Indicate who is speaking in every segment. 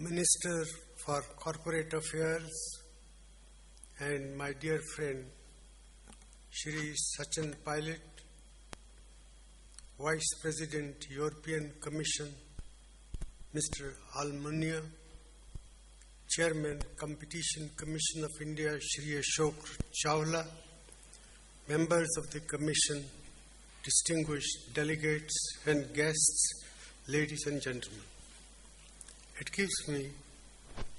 Speaker 1: Minister for Corporate Affairs and my dear friend Shri Sachin Pilot, Vice President, European Commission, Mr. Almunia, Chairman, Competition Commission of India, Shri Ashok Chawla, members of the Commission, distinguished delegates and guests, ladies and gentlemen. It gives me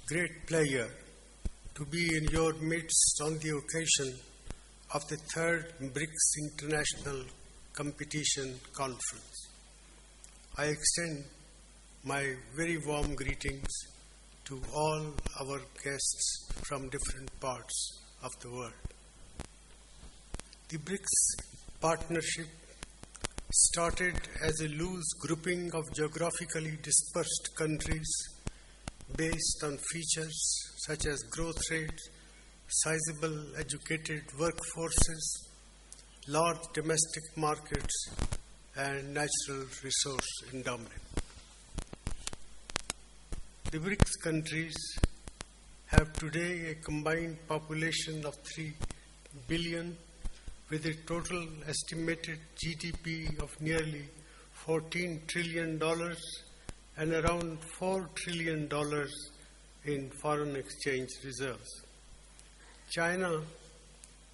Speaker 1: great pleasure to be in your midst on the occasion of the third BRICS International Competition Conference. I extend my very warm greetings to all our guests from different parts of the world. The BRICS partnership started as a loose grouping of geographically dispersed countries based on features such as growth rates, sizable educated workforces, large domestic markets, and natural resource endowment. The BRICS countries have today a combined population of 3 billion with a total estimated GDP of nearly $14 trillion and around $4 trillion in foreign exchange reserves. China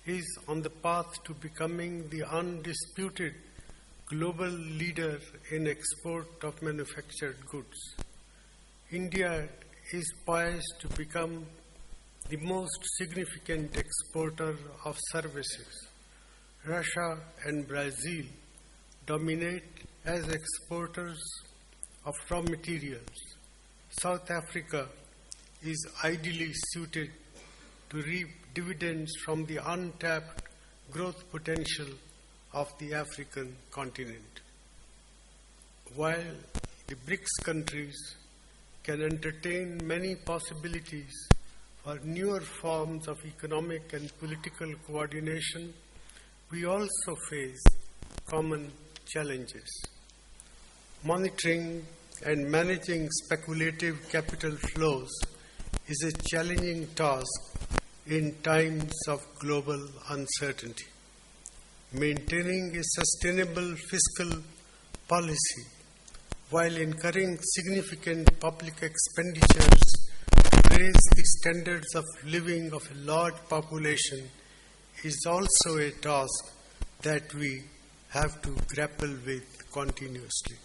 Speaker 1: is on the path to becoming the undisputed global leader in export of manufactured goods. India is poised to become the most significant exporter of services. Russia and Brazil dominate as exporters of raw materials. South Africa is ideally suited to reap dividends from the untapped growth potential of the African continent. While the BRICS countries can entertain many possibilities for newer forms of economic and political coordination, we also face common challenges. Monitoring and managing speculative capital flows is a challenging task in times of global uncertainty. Maintaining a sustainable fiscal policy while incurring significant public expenditures to raise the standards of living of a large population is also a task that we have to grapple with continuously.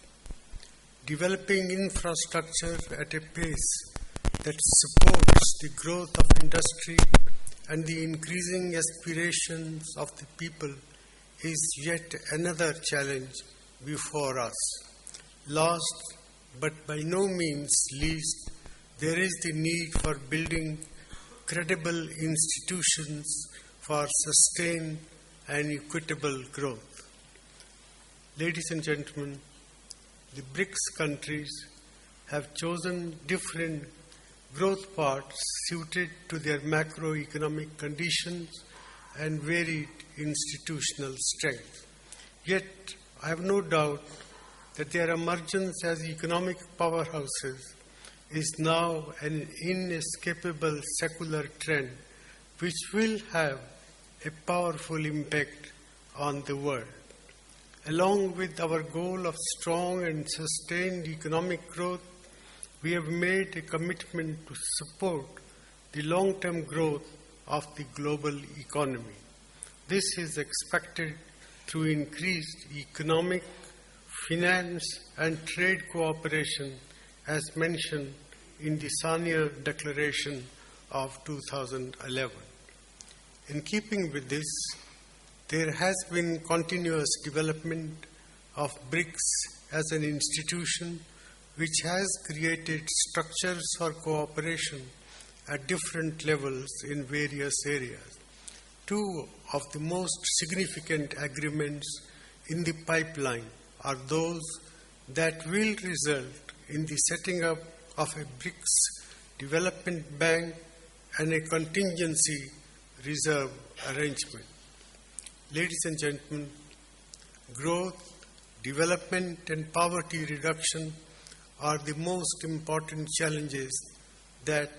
Speaker 1: Developing infrastructure at a pace that supports the growth of industry and the increasing aspirations of the people is yet another challenge before us. Last, but by no means least, there is the need for building credible institutions for sustained and equitable growth. Ladies and gentlemen, the BRICS countries have chosen different growth paths suited to their macroeconomic conditions and varied institutional strength. Yet, I have no doubt that their emergence as economic powerhouses is now an inescapable secular trend which will have a powerful impact on the world. Along with our goal of strong and sustained economic growth, we have made a commitment to support the long-term growth of the global economy. This is expected through increased economic, finance, and trade cooperation as mentioned in the Sanya Declaration of 2011. In keeping with this, there has been continuous development of BRICS as an institution which has created structures for cooperation at different levels in various areas. Two of the most significant agreements in the pipeline are those that will result in the setting up of a BRICS development bank and a contingency reserve arrangement. Ladies and gentlemen, growth, development, and poverty reduction are the most important challenges that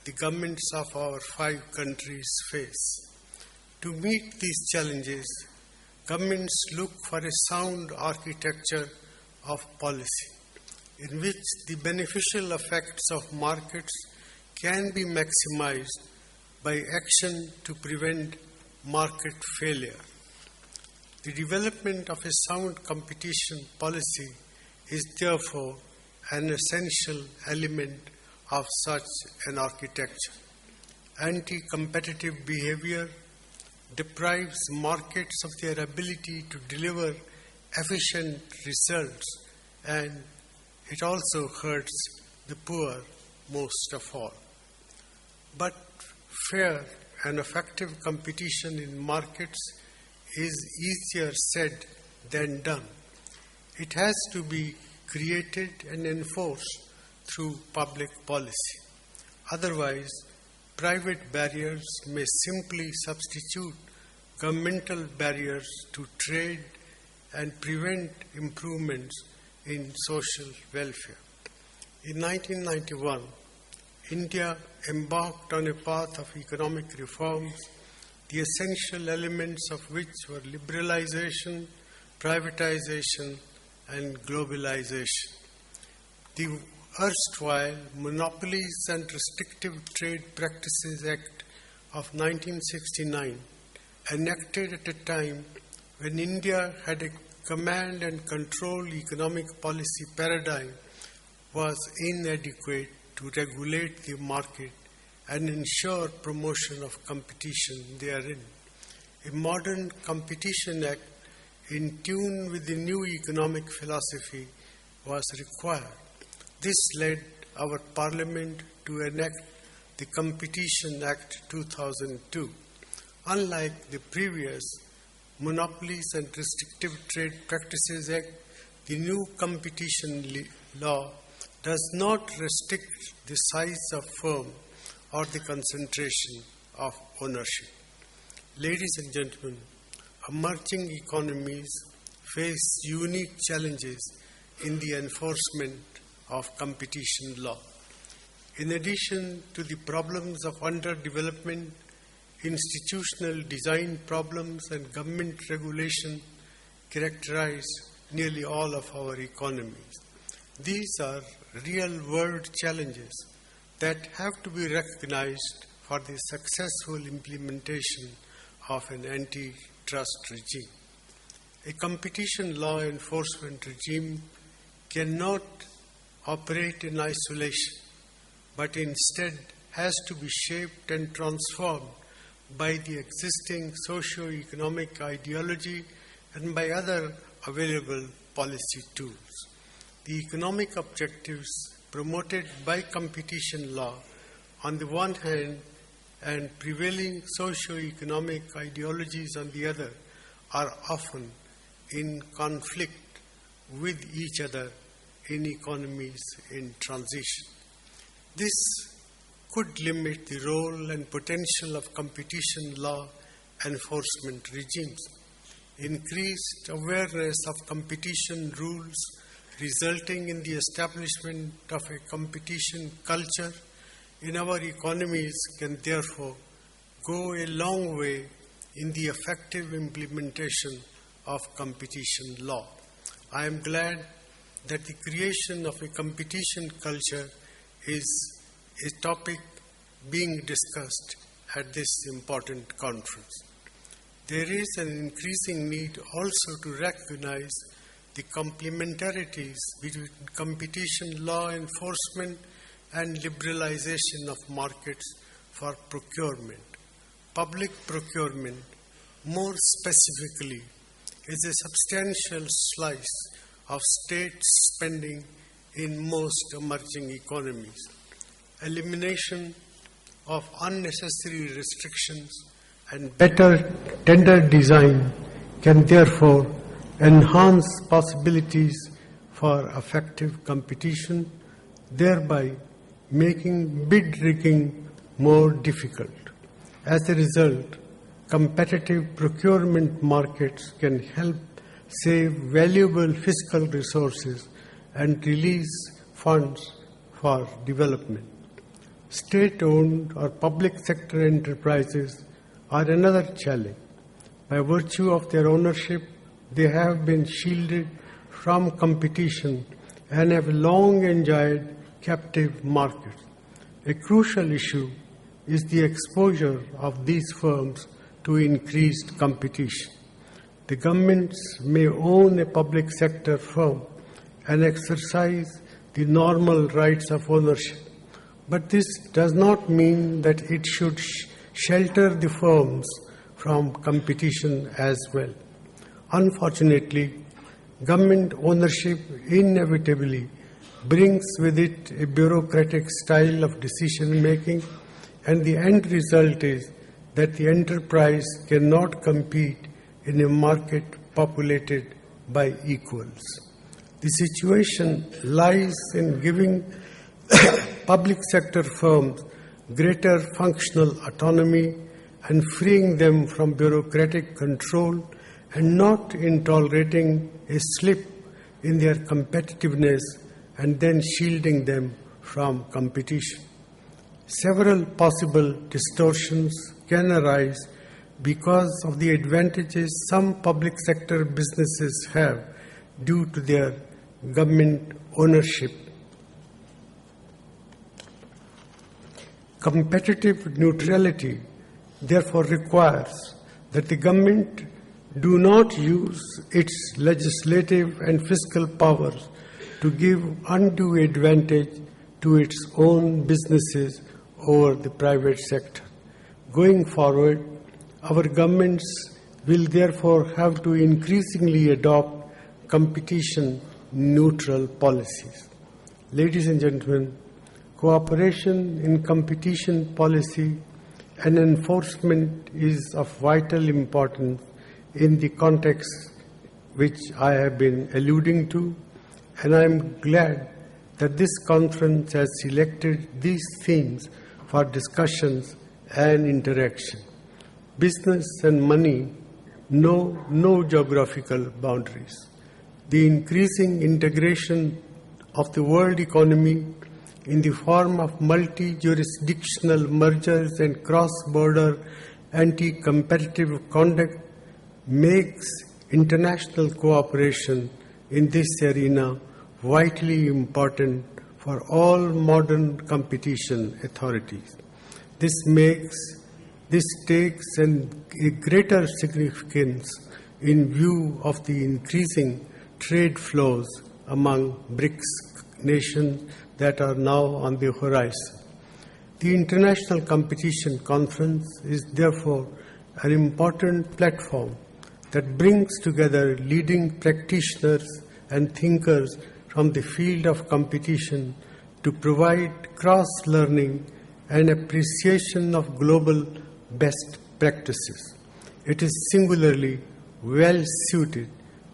Speaker 1: the governments of our 5 countries face. To meet these challenges, governments look for a sound architecture of policy in which the beneficial effects of markets can be maximized by action to prevent market failure. The development of a sound competition policy is therefore an essential element of such an architecture. Anti-competitive behavior deprives markets of their ability to deliver efficient results, and it also hurts the poor most of all. But fair and effective competition in markets is easier said than done. It has to be created and enforced through public policy. Otherwise, private barriers may simply substitute governmental barriers to trade and prevent improvements in social welfare. In 1991, India embarked on a path of economic reforms, the essential elements of which were liberalization, privatization, and globalization. The erstwhile Monopolies and Restrictive Trade Practices Act of 1969, enacted at a time when India had a command and control economic policy paradigm, was inadequate to regulate the market and ensure promotion of competition therein. A modern Competition Act in tune with the new economic philosophy was required. This led our Parliament to enact the Competition Act 2002. Unlike the previous Monopolies and Restrictive Trade Practices Act, the new competition law does not restrict the size of firm or the concentration of ownership. Ladies and gentlemen, emerging economies face unique challenges in the enforcement of competition law. In addition to the problems of underdevelopment, institutional design problems and government regulation characterize nearly all of our economies. These are real-world challenges that have to be recognized for the successful implementation of an antitrust regime. A competition law enforcement regime cannot operate in isolation, but instead has to be shaped and transformed by the existing socio-economic ideology and by other available policy tools. The economic objectives promoted by competition law on the one hand and prevailing socio-economic ideologies on the other are often in conflict with each other in economies in transition. This could limit the role and potential of competition law enforcement regimes. Increased awareness of competition rules resulting in the establishment of a competition culture in our economies can therefore go a long way in the effective implementation of competition law. I am glad that the creation of a competition culture is a topic being discussed at this important conference. There is an increasing need also to recognize the complementarities between competition law enforcement and liberalization of markets for procurement. Public procurement, more specifically, is a substantial slice of state spending in most emerging economies. Elimination of unnecessary restrictions and better tender design can therefore enhance possibilities for effective competition, thereby making bid rigging more difficult. As a result, competitive procurement markets can help save valuable fiscal resources and release funds for development. State-owned or public sector enterprises are another challenge. By virtue of their ownership, they have been shielded from competition and have long enjoyed captive markets. A crucial issue is the exposure of these firms to increased competition. The governments may own a public sector firm and exercise the normal rights of ownership, but this does not mean that it should shelter the firms from competition as well. Unfortunately, government ownership inevitably brings with it a bureaucratic style of decision-making, and the end result is that the enterprise cannot compete in a market populated by equals. The situation lies in giving public sector firms greater functional autonomy and freeing them from bureaucratic control, and not in tolerating a slip in their competitiveness and then shielding them from competition. Several possible distortions can arise because of the advantages some public sector businesses have due to their government ownership. Competitive neutrality therefore requires that the government do not use its legislative and fiscal powers to give undue advantage to its own businesses over the private sector. Going forward, our governments will therefore have to increasingly adopt competition-neutral policies. Ladies and gentlemen, cooperation in competition policy and enforcement is of vital importance in the context which I have been alluding to, and I am glad that this conference has selected these themes for discussions and interaction. Business and money know no geographical boundaries. The increasing integration of the world economy in the form of multi-jurisdictional mergers and cross-border anti-competitive conduct makes international cooperation in this arena vitally important for all modern competition authorities. This takes a greater significance in view of the increasing trade flows among BRICS nations that are now on the horizon. The International Competition Conference is therefore an important platform that brings together leading practitioners and thinkers from the field of competition to provide cross-learning and appreciation of global best practices. It is singularly well suited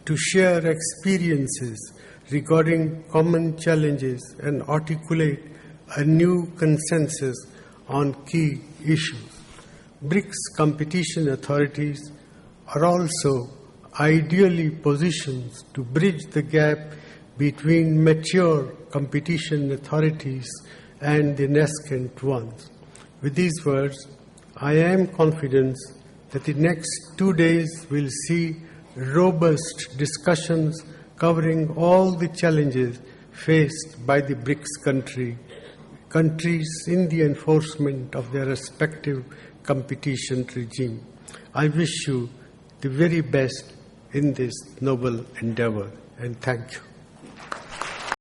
Speaker 1: to share experiences regarding common challenges and articulate a new consensus on key issues. BRICS competition authorities are also ideally positioned to bridge the gap between mature competition authorities and the nascent ones. With these words, I am confident that the next 2 days will see robust discussions covering all the challenges faced by the BRICS countries in the enforcement of their respective competition regime. I wish you the very best in this noble endeavor, and thank you.